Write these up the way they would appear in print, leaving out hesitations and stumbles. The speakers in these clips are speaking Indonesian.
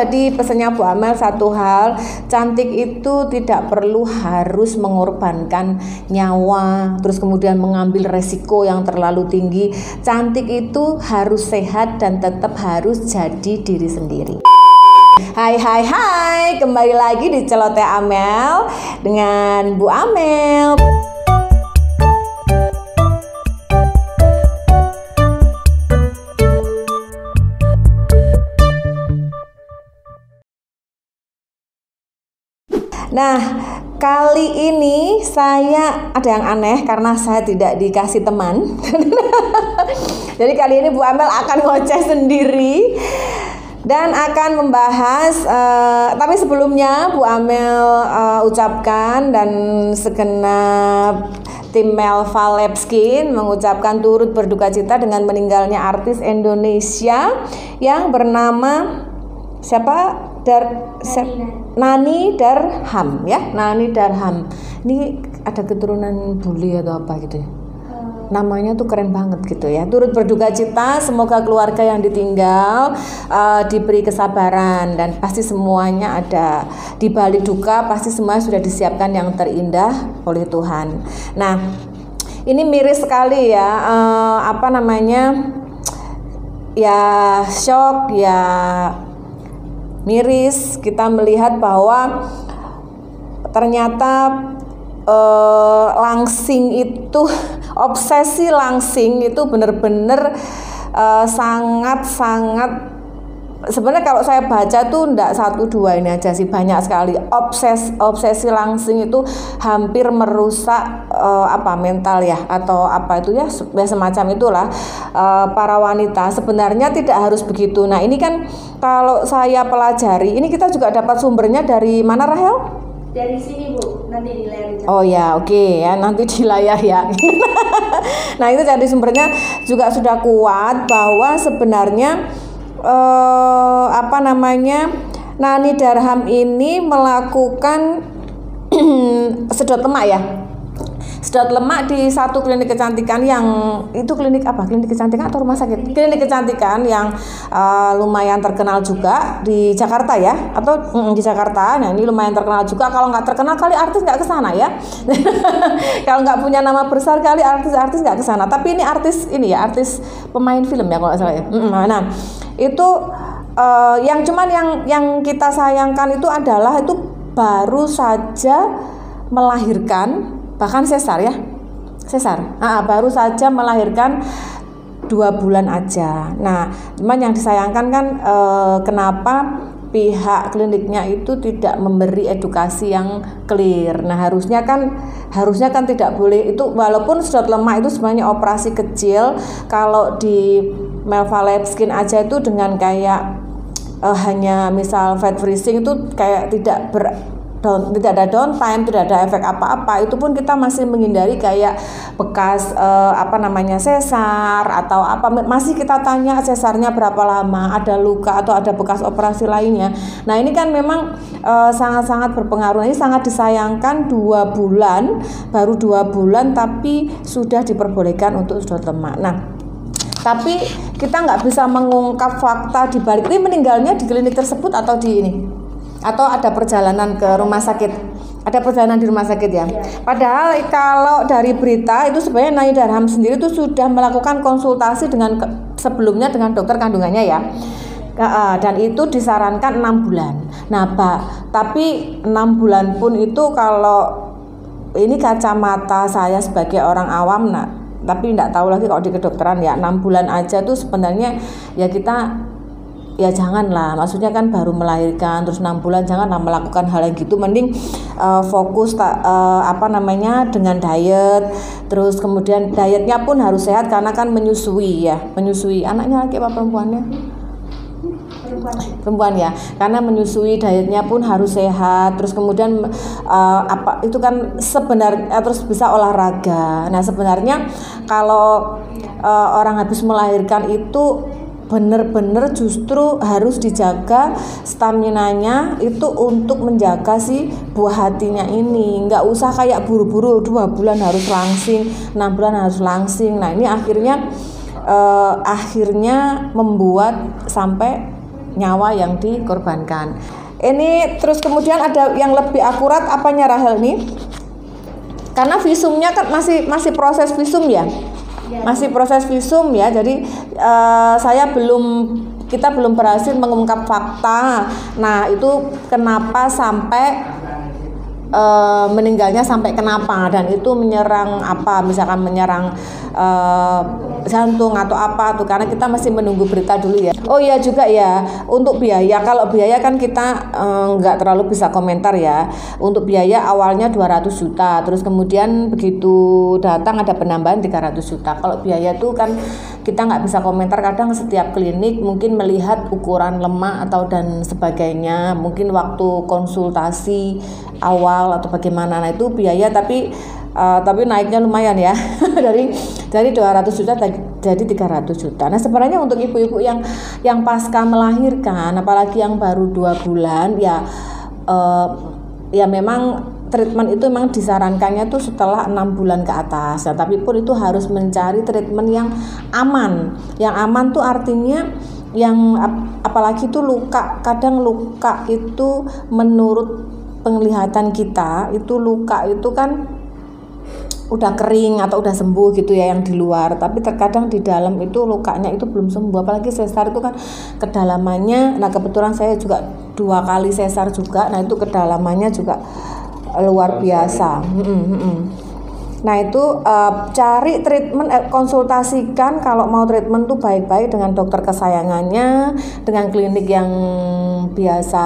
Jadi pesannya Bu Amel satu hal, cantik itu tidak perlu harus mengorbankan nyawa, terus kemudian mengambil resiko yang terlalu tinggi. Cantik itu harus sehat dan tetap harus jadi diri sendiri. Hai, kembali lagi di Celoteh Amel dengan Bu Amel. Nah, kali ini saya ada yang aneh karena saya tidak dikasih teman. Jadi kali ini Bu Amel akan ngoceh sendiri dan akan membahas. Tapi sebelumnya Bu Amel ucapkan dan segenap tim Melva Lab Skin mengucapkan turut berduka cita dengan meninggalnya artis Indonesia yang bernama siapa? Nani Darham ya, Nani Darham. Ini ada keturunan bule atau apa gitu ya. Namanya tuh keren banget gitu ya. Turut berduka cita, semoga keluarga yang ditinggal diberi kesabaran dan pasti semuanya ada di balik duka, pasti semua sudah disiapkan yang terindah oleh Tuhan. Nah, ini miris sekali ya, ya shock ya. Miris kita melihat bahwa ternyata Langsing itu, obsesi Langsing itu benar-benar sangat-sangat. Sebenarnya kalau saya baca tuh enggak satu dua ini aja sih, banyak sekali. Obsesi Langsing itu hampir merusak mental ya, atau apa itu ya semacam itulah para wanita. Sebenarnya tidak harus begitu. Nah, ini kan kalau saya pelajari, ini kita juga dapat sumbernya dari mana, Rahel? Dari sini Bu, nanti di layar. Oh ya, oke ya, nanti di layar ya. Nah, itu dari sumbernya juga sudah kuat bahwa sebenarnya Nani Darham ini melakukan sedot lemak ya. Sedot lemak di satu klinik kecantikan yang itu klinik kecantikan atau rumah sakit? Klinik kecantikan yang lumayan terkenal juga di Jakarta ya, atau di Jakarta. Nah, ini lumayan terkenal juga. Kalau nggak terkenal kali artis nggak kesana ya. Kalau nggak punya nama besar kali artis nggak kesana. Tapi ini artis pemain film ya kalau nggak salah ya. Nah, itu yang kita sayangkan itu adalah itu baru saja melahirkan, bahkan sesar ya, baru saja melahirkan 2 bulan aja. Nah, cuman yang disayangkan kan kenapa pihak kliniknya itu tidak memberi edukasi yang clear. Nah, harusnya kan tidak boleh itu, walaupun sedot lemak itu sebenarnya operasi kecil. Kalau di Melva Lab Skin aja itu dengan kayak hanya misal fat freezing itu kayak tidak ada downtime, tidak ada efek apa-apa. Itu pun kita masih menghindari kayak bekas sesar atau apa, masih kita tanya sesarnya berapa lama, ada luka atau ada bekas operasi lainnya. Nah, ini kan memang sangat-sangat berpengaruh. Ini sangat disayangkan 2 bulan, baru 2 bulan tapi sudah diperbolehkan untuk sedot lemak. Nah, tapi kita nggak bisa mengungkap fakta di balik ini meninggalnya di klinik tersebut atau di ini. Atau ada perjalanan ke rumah sakit, ada perjalanan di rumah sakit ya. Padahal kalau dari berita itu sebenarnya Nani Darham sendiri itu sudah melakukan konsultasi sebelumnya dengan dokter kandungannya ya. Dan itu disarankan 6 bulan. Nah, tapi 6 bulan pun itu kalau ini kacamata saya sebagai orang awam, tapi tidak tahu lagi kalau di kedokteran ya, 6 bulan aja tuh sebenarnya ya kita ya janganlah, maksudnya kan baru melahirkan terus 6 bulan janganlah melakukan hal yang gitu. Mending fokus dengan diet, terus kemudian dietnya pun harus sehat karena kan menyusui anaknya laki apa perempuannya? Perempuan ya, karena menyusui dietnya pun harus sehat. Terus kemudian itu kan sebenarnya terus bisa olahraga. Nah, sebenarnya kalau orang habis melahirkan itu benar-benar justru harus dijaga staminanya itu untuk menjaga si buah hatinya ini. Nggak usah kayak buru-buru 2 bulan harus langsing, 6 bulan harus langsing. Nah, ini akhirnya membuat sampai nyawa yang dikorbankan. Ini terus kemudian ada yang lebih akurat apanya Rahel nih? Karena visumnya kan masih proses visum ya. Masih proses visum ya. Jadi kita belum berhasil mengungkap fakta. Nah, itu kenapa sampai meninggalnya sampai kenapa, dan itu menyerang apa, misalkan menyerang jantung atau apa tuh, karena kita masih menunggu berita dulu ya. Oh iya juga ya, untuk biaya, kalau biaya kan kita nggak terlalu bisa komentar ya. Untuk biaya awalnya 200 juta, terus kemudian begitu datang ada penambahan 300 juta. Kalau biaya tuh kan kita nggak bisa komentar, kadang setiap klinik mungkin melihat ukuran lemak atau dan sebagainya, mungkin waktu konsultasi awal atau bagaimana. Nah itu biaya, tapi naiknya lumayan ya dari 200 juta jadi 300 juta. Nah sebenarnya untuk ibu-ibu yang pasca melahirkan, apalagi yang baru 2 bulan ya memang treatment itu memang disarankannya tuh setelah 6 bulan ke atas. Nah, tapi pun itu harus mencari treatment yang aman. Yang aman tuh artinya yang apalagi tuh luka, kadang luka itu menurut penglihatan kita itu luka itu kan udah kering atau udah sembuh gitu ya yang di luar, tapi terkadang di dalam itu lukanya itu belum sembuh, apalagi sesar itu kan kedalamannya. Nah kebetulan saya juga 2 kali sesar juga, nah itu kedalamannya juga luar biasa. Nah itu cari treatment, konsultasikan kalau mau treatment tuh baik-baik dengan dokter kesayangannya, dengan klinik yang biasa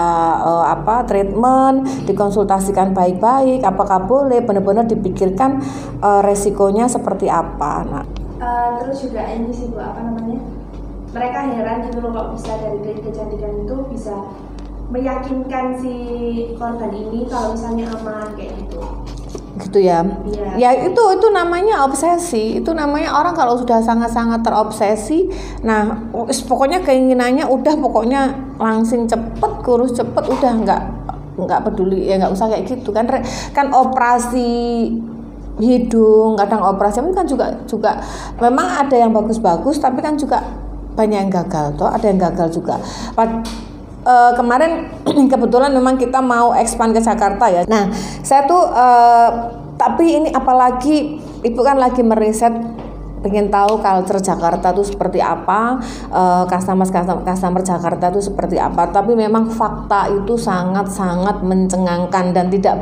treatment, dikonsultasikan baik-baik, apakah boleh, benar-benar dipikirkan resikonya seperti apa. Nah terus juga ini sih Bu, mereka heran gitu loh kok bisa dari klinik kecantikan itu bisa meyakinkan si korban ini kalau misalnya aman kayak gitu ya. Ya itu namanya obsesi. Itu namanya orang kalau sudah sangat-sangat terobsesi, nah pokoknya keinginannya udah pokoknya langsing cepet, kurus cepet, udah nggak peduli ya, nggak usah kayak gitu kan. Kan operasi hidung, kadang operasi kan juga memang ada yang bagus-bagus, tapi kan juga banyak yang gagal toh, ada yang gagal juga. Kemarin kebetulan memang kita mau expand ke Jakarta ya. Nah, saya tuh tapi ini apalagi Ibu kan lagi meriset, pengen tahu culture Jakarta tuh seperti apa, customer Jakarta tuh seperti apa. Tapi memang fakta itu sangat-sangat mencengangkan dan tidak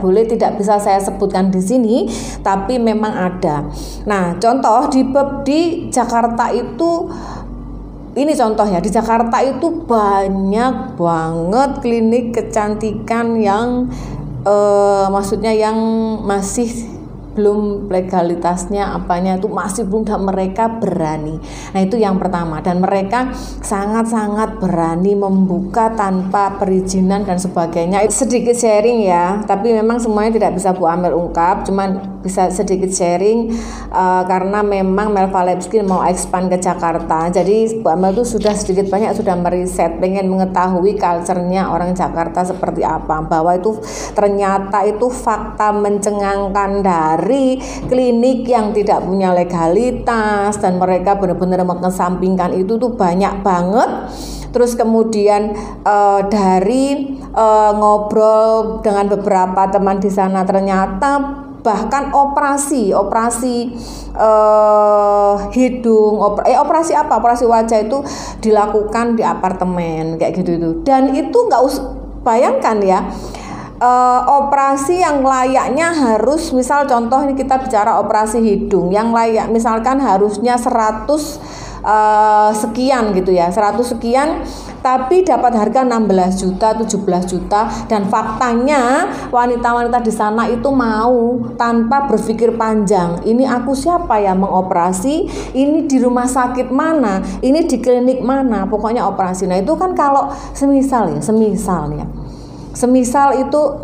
bisa saya sebutkan di sini, tapi memang ada. Nah, contoh di Jakarta itu, ini contoh ya, di Jakarta itu banyak banget klinik kecantikan yang maksudnya yang masih belum legalitasnya apanya itu masih belum, dan mereka berani. Nah itu yang pertama, dan mereka sangat-sangat berani membuka tanpa perizinan dan sebagainya. Sedikit sharing ya, tapi memang semuanya tidak bisa Bu Amel ungkap, cuman bisa sedikit sharing karena memang Melva Labskin mau expand ke Jakarta. Jadi Bu Amel tuh sudah sedikit banyak sudah meriset, pengen mengetahui culture-nya orang Jakarta seperti apa, bahwa itu ternyata itu fakta mencengangkan dari klinik yang tidak punya legalitas, dan mereka benar-benar mengesampingkan itu tuh banyak banget. Terus kemudian dari ngobrol dengan beberapa teman di sana, ternyata bahkan operasi hidung, operasi wajah itu dilakukan di apartemen kayak gitu itu. Dan itu nggak bayangkan ya, operasi yang layaknya harus, misal contoh ini kita bicara operasi hidung yang layak misalkan harusnya 100 sekian gitu ya, 100 sekian, tapi dapat harga 16 juta, 17 juta, dan faktanya wanita-wanita di sana itu mau tanpa berpikir panjang. Ini aku siapa ya mengoperasi, ini di rumah sakit mana, ini di klinik mana, pokoknya operasi. Nah itu kan kalau semisal ya, Semisal itu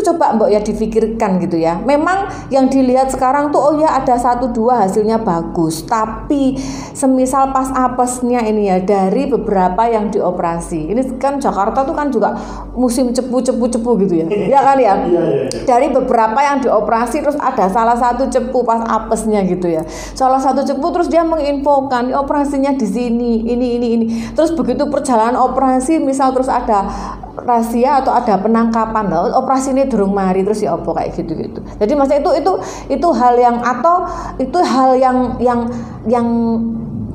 coba Mbok ya difikirkan gitu ya. Memang yang dilihat sekarang tuh oh ya ada 1-2 hasilnya bagus, tapi semisal pas apesnya ini ya dari beberapa yang dioperasi. Ini kan Jakarta tuh kan juga musim cepu gitu ya. Ya kan ya? Dari beberapa yang dioperasi terus ada salah satu cepu pas apesnya gitu ya. Salah satu cepu terus dia menginfokan operasinya di sini, ini. Terus begitu perjalanan operasi misal terus ada rahasia atau ada penangkapan, operasi ini durung mari terus ya opo kayak gitu. Jadi maksudnya itu hal yang atau itu hal yang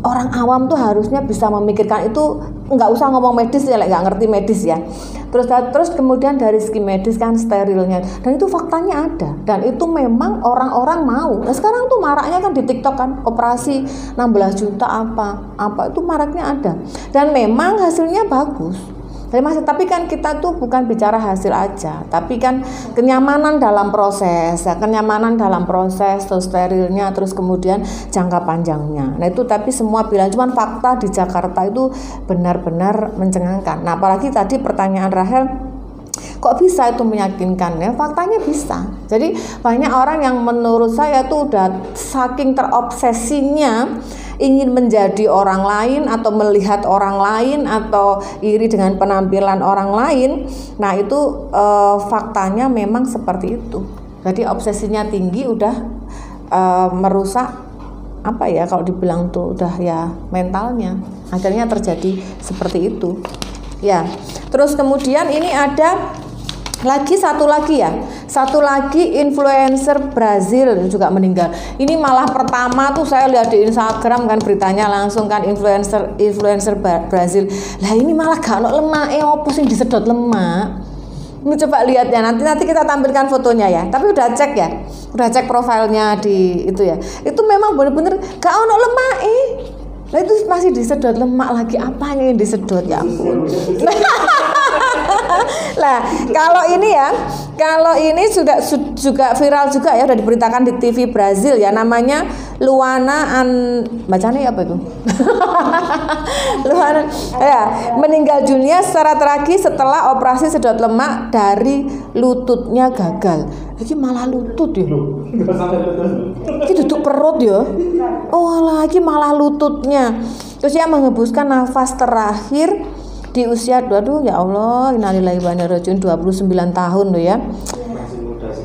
orang awam tuh harusnya bisa memikirkan itu, nggak usah ngomong medis ya, nggak ngerti medis ya. Terus kemudian dari segi medis kan sterilnya, dan itu faktanya ada dan itu memang orang-orang mau. Nah sekarang tuh maraknya kan di TikTok kan operasi 16 juta apa itu maraknya ada dan memang hasilnya bagus. Tapi kan kita tuh bukan bicara hasil aja, tapi kan kenyamanan dalam proses, terus sterilnya, terus kemudian jangka panjangnya. Nah itu tapi semua bilang, cuman fakta di Jakarta itu benar-benar mencengangkan. Nah apalagi tadi pertanyaan Rahel, kok bisa itu meyakinkan ya? Faktanya bisa. Jadi banyak orang yang menurut saya tuh udah saking terobsesinya ingin menjadi orang lain atau melihat orang lain atau iri dengan penampilan orang lain. Nah itu faktanya memang seperti itu. Jadi obsesinya tinggi udah merusak apa ya kalau dibilang tuh udah ya mentalnya. Akhirnya terjadi seperti itu. Ya. Terus kemudian ini ada satu lagi influencer Brazil juga meninggal. Ini malah pertama tuh saya lihat di Instagram kan beritanya langsung kan influencer Brazil. Lah ini malah gak ono lemak, opo sing disedot lemak. Ini coba lihat ya, nanti kita tampilkan fotonya ya. Tapi udah cek profilnya di itu ya. Itu memang bener-bener gak ono lemak. Lah itu masih disedot lemak lagi, apanya yang disedot ya ampun. Lah kalau ini sudah juga viral juga ya, udah diberitakan di TV Brazil ya, namanya Luana bacanya apa itu? Luana ya, meninggal dunia secara tragis setelah operasi sedot lemak dari lututnya gagal. Ini malah lutut ya. Ini duduk perut ya. Oh lagi malah lututnya. Terus dia menghembuskan nafas terakhir di usia ya Allah, innalillahi wa inna ilaihi raji'un, 29 tahun loh ya.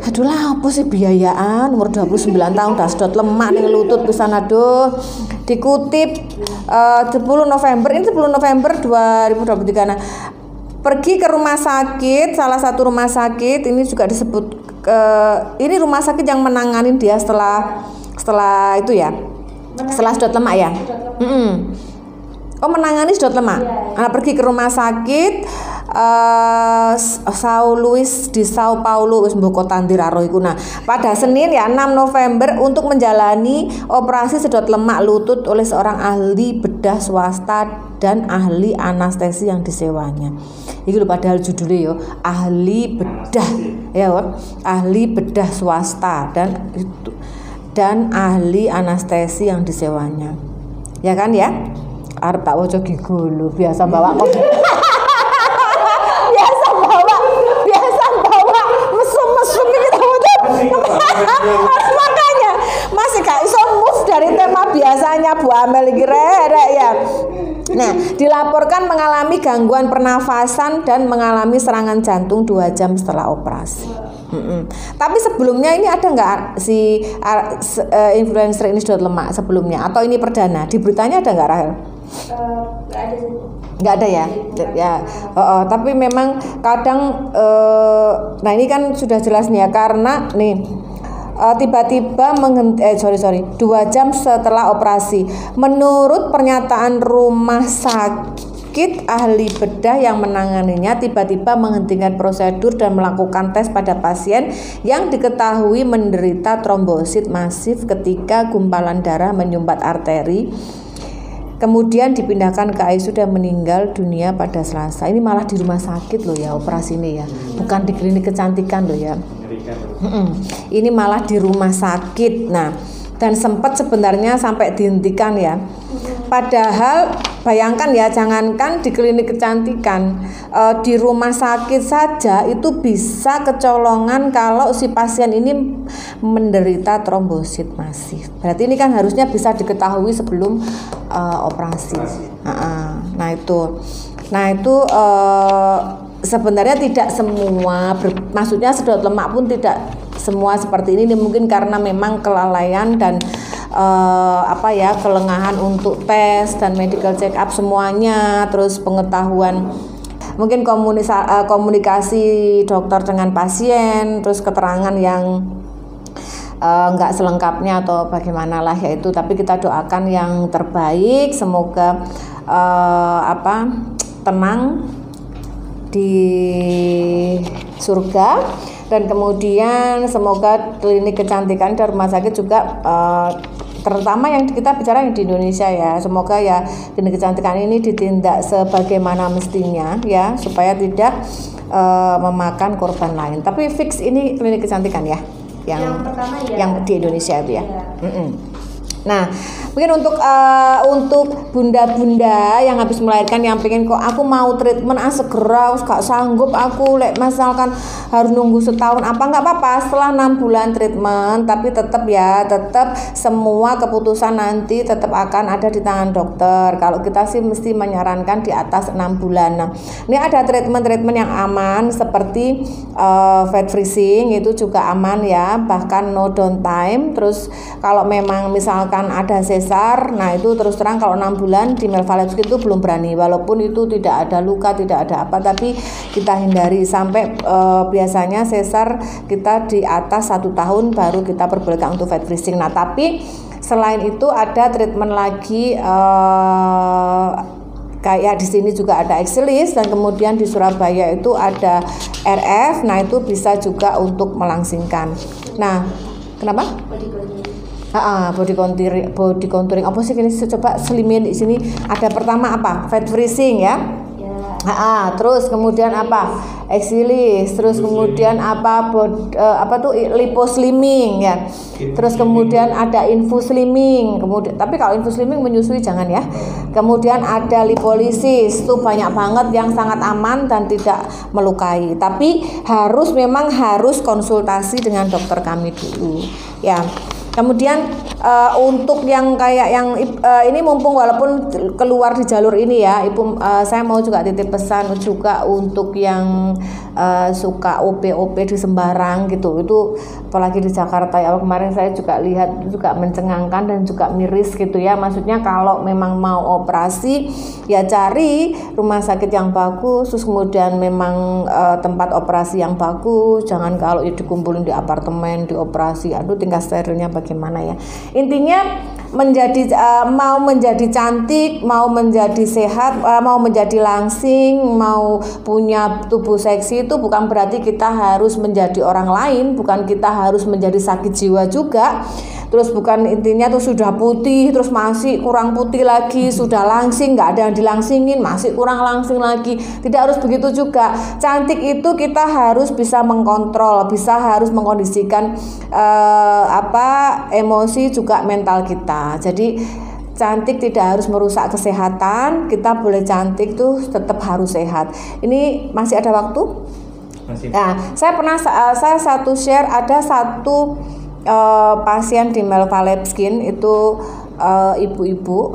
Aduh lah apa sih biayaan umur 29 tahun udah sedot lemak ning lutut pisan. Aduh. Dikutip 10 November 2023. Nah, pergi ke rumah sakit, salah satu rumah sakit ini juga disebut ini rumah sakit yang menangani dia setelah itu ya. Setelah sedot lemak ya. Menangani sedot lemak. Anak pergi ke rumah sakit São Luís di Sao Paulo wis mboko tandiraro iku. Nah, pada Senin ya 6 November untuk menjalani operasi sedot lemak lutut oleh seorang ahli bedah swasta dan ahli anestesi yang disewanya. Iki lho padahal judulnya yo ahli bedah ya, ahli bedah swasta dan ahli anestesi yang disewanya. Ya kan ya? Arep tak waca gigolo, biasa bawa mesum-mesum iki tak waca. Makanya masih gak iso move dari tema biasanya Bu Amel iki rek ya. Nah, dilaporkan mengalami gangguan pernafasan dan mengalami serangan jantung 2 jam setelah operasi. Tapi sebelumnya ini ada nggak si influencer ini sedot lemak sebelumnya atau ini perdana? Di beritanya ada nggak Rahel? Nggak ada ya. Tapi memang kadang nah ini kan sudah jelas nih ya, karena nih tiba-tiba 2 jam setelah operasi. Menurut pernyataan rumah sakit, ahli bedah yang menanganinya tiba-tiba menghentikan prosedur dan melakukan tes pada pasien yang diketahui menderita trombosit masif ketika gumpalan darah menyumbat arteri. Kemudian dipindahkan ke ICU dan meninggal dunia pada Selasa. Ini malah di rumah sakit loh ya operasi ini ya, bukan di klinik kecantikan loh ya. Ini malah di rumah sakit. Nah, dan sempat sebenarnya sampai dihentikan ya. Padahal bayangkan ya, jangankan di klinik kecantikan, di rumah sakit saja itu bisa kecolongan kalau si pasien ini menderita trombosit masif. Berarti ini kan harusnya bisa diketahui sebelum operasi. Nah itu sebenarnya tidak semua, maksudnya sedot lemak pun tidak semua seperti ini mungkin karena memang kelalaian dan kelengahan untuk tes dan medical check up semuanya, terus pengetahuan mungkin komunikasi dokter dengan pasien, terus keterangan yang nggak selengkapnya atau bagaimana lah ya itu. Tapi kita doakan yang terbaik, semoga tenang di surga, dan kemudian semoga klinik kecantikan dan rumah sakit juga terutama yang kita bicara yang di Indonesia ya, semoga ya klinik kecantikan ini ditindak sebagaimana mestinya ya, supaya tidak memakan korban lain. Tapi fix ini klinik kecantikan ya yang pertama ya, yang di Indonesia itu ya. Nah, mungkin untuk bunda-bunda yang habis melahirkan yang pengen kok aku mau treatment segera, gak sanggup aku misalkan harus nunggu setahun nggak apa-apa, setelah 6 bulan treatment, tapi tetap semua keputusan nanti tetap akan ada di tangan dokter. Kalau kita sih mesti menyarankan di atas 6 bulan. Nah, ini ada treatment yang aman seperti fat freezing, itu juga aman ya, bahkan no downtime. Terus kalau memang misalkan ada sesar, nah itu terus terang kalau 6 bulan di Melvaleb itu belum berani, walaupun itu tidak ada luka, tidak ada apa, tapi kita hindari sampai biasanya sesar kita di atas 1 tahun baru kita perbolehkan untuk fat freezing. Nah tapi selain itu ada treatment lagi kayak di sini juga ada Exilis, dan kemudian di Surabaya itu ada RF. Nah itu bisa juga untuk melangsingkan. Nah kenapa? Body contouring apa sih ini? Coba selimin di sini. Ada pertama apa? Fat freezing ya. Terus kemudian apa? Exilis. Terus kemudian lipo slimming ya. Terus kemudian ada infus slimming. Kemudian tapi kalau infus slimming menyusui jangan ya. Kemudian ada lipolisis. Itu banyak banget yang sangat aman dan tidak melukai. Tapi memang harus konsultasi dengan dokter kami dulu ya. Kemudian untuk yang kayak yang ini mumpung walaupun keluar di jalur ini ya, Ibu, saya mau juga titip pesan juga untuk yang suka OP di sembarang gitu. Itu apalagi di Jakarta ya, kemarin saya juga lihat juga mencengangkan dan juga miris gitu ya. Maksudnya kalau memang mau operasi ya cari rumah sakit yang bagus, terus kemudian memang tempat operasi yang bagus. Jangan kalau dikumpulin di apartemen dioperasi, aduh tingkat sterilnya bagaimana ya. Intinya mau menjadi cantik, mau menjadi sehat, mau menjadi langsing, mau punya tubuh seksi, itu bukan berarti kita harus menjadi orang lain, bukan kita harus menjadi sakit jiwa juga. Terus bukan intinya tuh sudah putih terus masih kurang putih lagi, sudah langsing nggak ada yang dilangsingin masih kurang langsing lagi. Tidak harus begitu juga. Cantik itu kita harus bisa mengkontrol, harus mengkondisikan emosi juga mental kita. Jadi cantik tidak harus merusak kesehatan, kita boleh cantik tuh tetap harus sehat. Ini masih ada waktu? Masih. Nah, saya satu share, ada satu pasien di Melvaleb Skin itu ibu-ibu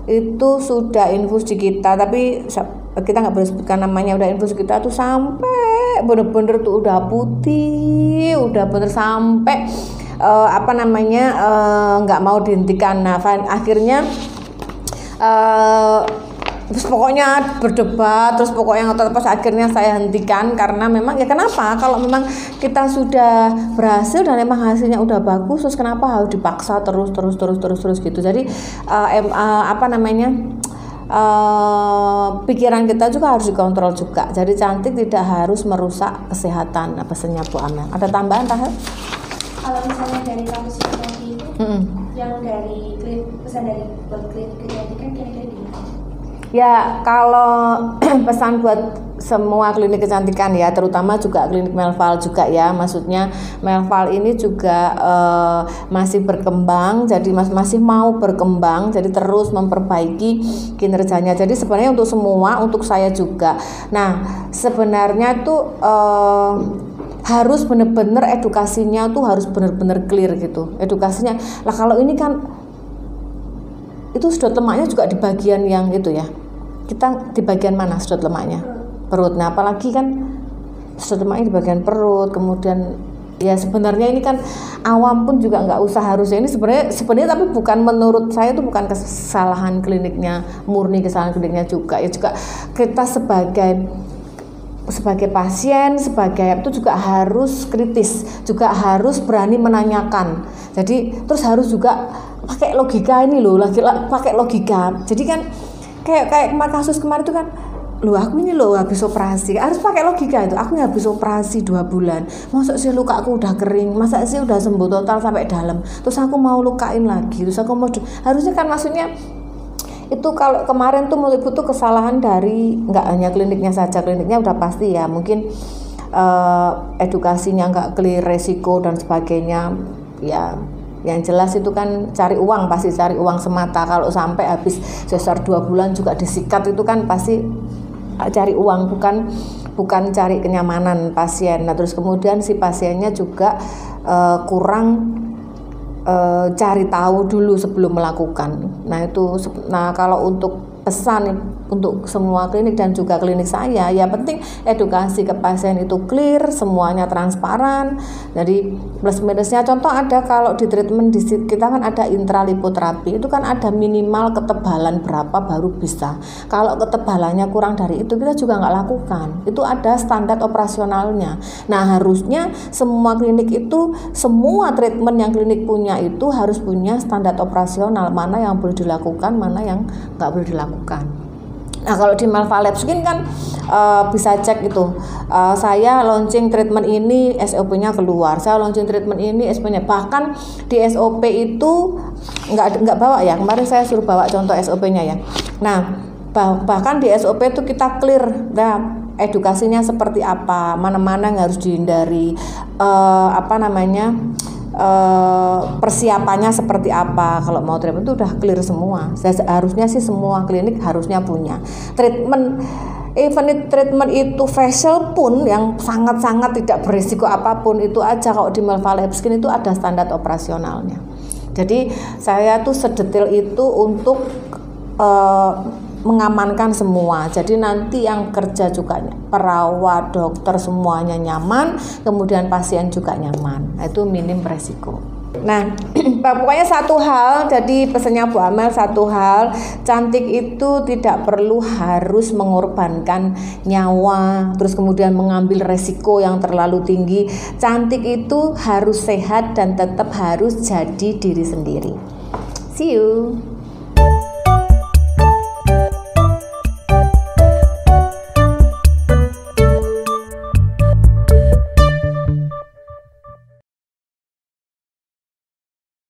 itu sudah infus di kita, tapi kita nggak boleh sebutkan namanya. Udah infus kita tuh sampai bener-bener tuh udah putih, udah bener sampai nggak mau dihentikan. Nah akhirnya terus pokoknya berdebat, terus pokoknya terus akhirnya saya hentikan karena memang ya kenapa kalau memang kita sudah berhasil dan memang hasilnya udah bagus, terus kenapa harus dipaksa terus gitu. Jadi pikiran kita juga harus dikontrol juga. Jadi cantik tidak harus merusak kesehatan. Pesannya Bu Amel. Ada tambahan Tahel? Kalau misalnya dari kamu psikologi itu yang dari pesan dari buat klinik kecantikan kira-kira gimana? Ya kalau pesan buat semua klinik kecantikan ya, terutama juga klinik Melval juga ya, maksudnya Melval ini juga masih berkembang, jadi masih mau berkembang, jadi terus memperbaiki kinerjanya. Jadi sebenarnya untuk semua, untuk saya juga. Nah sebenarnya tuh harus benar-benar edukasinya tuh harus benar-benar clear gitu, edukasinya lah. Kalau ini kan itu sedot lemaknya juga di bagian yang itu ya, kita di bagian mana sedot lemaknya? Perut. Nah apalagi kan sedot lemaknya di bagian perut, kemudian ya sebenarnya ini kan awam pun juga nggak usah harusnya ini sebenarnya tapi bukan, menurut saya itu bukan kesalahan kliniknya, murni kesalahan kliniknya juga ya, juga kita sebagai pasien, sebagai itu juga harus kritis, juga harus berani menanyakan. Jadi terus harus juga pakai logika ini loh, pakai logika. Jadi kan kayak kasus kemarin itu kan, loh aku ini loh habis operasi, harus pakai logika itu. Aku habis operasi 2 bulan, masa sih luka aku udah kering, masa sih udah sembuh total sampai dalam, terus aku mau lukain lagi, terus aku mau harusnya kan, maksudnya itu kalau kemarin tuh menurut tuh kesalahan dari nggak hanya kliniknya saja, kliniknya udah pasti ya mungkin edukasinya nggak clear, resiko dan sebagainya ya. Yang jelas itu kan cari uang, pasti cari uang semata. Kalau sampai habis sesar 2 bulan juga disikat, itu kan pasti cari uang, bukan cari kenyamanan pasien. Nah terus kemudian si pasiennya juga kurang cari tahu dulu sebelum melakukan. Nah kalau untuk pesan untuk semua klinik dan juga klinik saya, ya penting edukasi ke pasien itu clear, semuanya transparan. Jadi plus minusnya, contoh ada kalau di treatment di kita kan ada intralipoterapi, itu kan ada minimal ketebalan berapa baru bisa. Kalau ketebalannya kurang dari itu kita juga nggak lakukan, itu ada standar operasionalnya. Nah harusnya semua klinik itu, semua treatment yang klinik punya itu harus punya standar operasional, mana yang boleh dilakukan, mana yang nggak boleh dilakukan. Nah kalau di Melval Labs kan bisa cek itu, saya launching treatment ini SOP-nya keluar, saya launching treatment ini SOP-nya, bahkan di SOP itu nggak bawa ya, kemarin saya suruh bawa contoh SOP-nya ya. Nah bahkan di SOP itu kita clear, nah edukasinya seperti apa, mana-mana yang harus dihindari, persiapannya seperti apa. Kalau mau treatment itu udah clear semua. Harusnya sih semua klinik harusnya punya treatment. Even treatment itu facial pun yang sangat-sangat tidak berisiko apapun, itu aja kalau di Melval Labs itu ada standar operasionalnya. Jadi saya tuh sedetail itu untuk mengamankan semua. Jadi nanti yang kerja juga perawat, dokter semuanya nyaman, kemudian pasien juga nyaman. Itu minim resiko. Nah, pokoknya satu hal, jadi pesannya Bu Amel satu hal, cantik itu tidak perlu harus mengorbankan nyawa, terus kemudian mengambil resiko yang terlalu tinggi. Cantik itu harus sehat dan tetap harus jadi diri sendiri. See you.